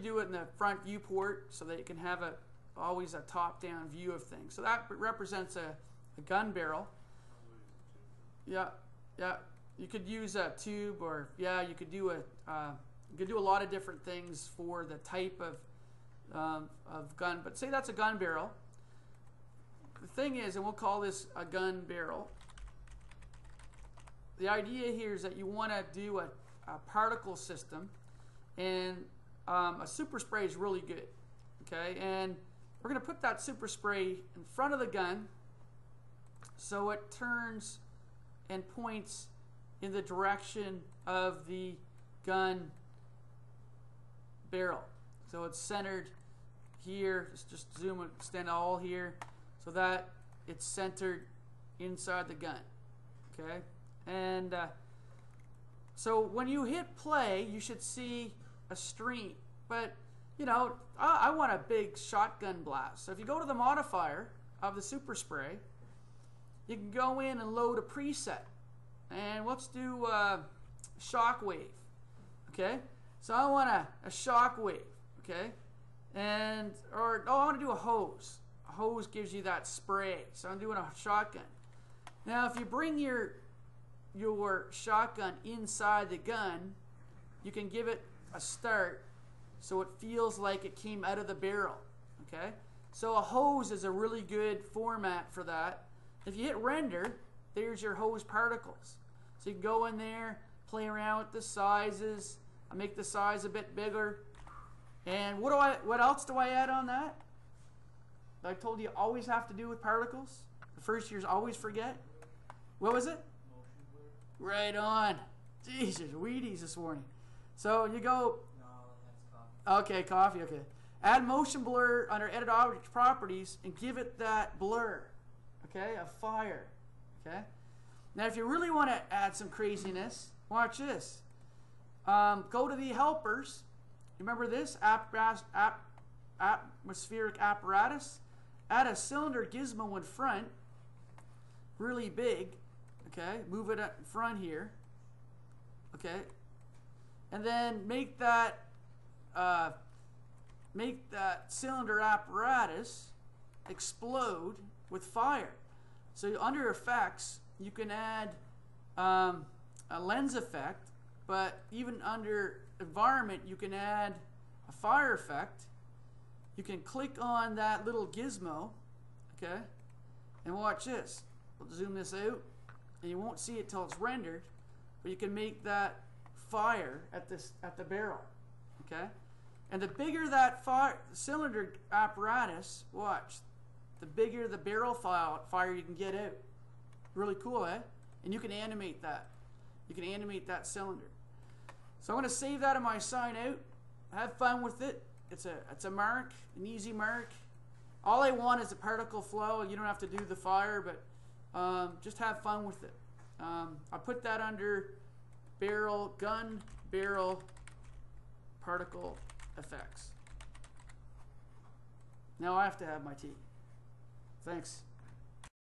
do it in the front viewport so that you can have always a top-down view of things. So that represents a gun barrel. Yeah, yeah. You could use a tube, or yeah, you could do a lot of different things for the type of gun. But say that's a gun barrel. The thing is, and we'll call this a gun barrel. The idea here is that you want to do a particle system, and a super spray is really good. Okay, and we're going to put that super spray in front of the gun so it turns and points in the direction of the gun barrel. So it's centered here. Just zoom and extend all here so that it's centered inside the gun. Okay, and so when you hit play, you should see a stream. But you know, I want a big shotgun blast. So if you go to the modifier of the super spray, you can go in and load a preset. And let's do shockwave. Okay, so I want a shockwave. Okay, I want to do a hose. A hose gives you that spray. So I'm doing a shotgun. Now, if you bring your shotgun inside the gun, you can give it a start so it feels like it came out of the barrel. Okay, so a hose is a really good format for that. If you hit render, there's your hose particles. So you can go in there, play around with the sizes. I make the size a bit bigger. And what else do I add on that? I told you always have to do with particles. The first years always forget. What was it? Motion blur. Right on. Jesus, Wheaties this morning. So you go. No, that's coffee. Okay, coffee. Okay. Add motion blur under edit object properties and give it that blur. Okay, a fire. Okay. Now, if you really want to add some craziness, watch this. Go to the helpers. Remember this? Atmospheric apparatus. Add a cylinder gizmo in front. Really big. Okay. Move it up in front here. Okay. And then make that cylinder apparatus explode with fire. So under effects, you can add a lens effect, but even under environment, you can add a fire effect. You can click on that little gizmo, okay, and watch this. We'll zoom this out, and you won't see it till it's rendered, but you can make that fire at the barrel, okay. And the bigger that cylinder apparatus, watch, the bigger the barrel fire you can get out. Really cool, eh? And you can animate that. You can animate that cylinder. So I'm going to save that in my sign out. Have fun with it. It's a mark, an easy mark. All I want is a particle flow. You don't have to do the fire, but just have fun with it. I put that under gun barrel particle effects. Now I have to have my tea. Thanks.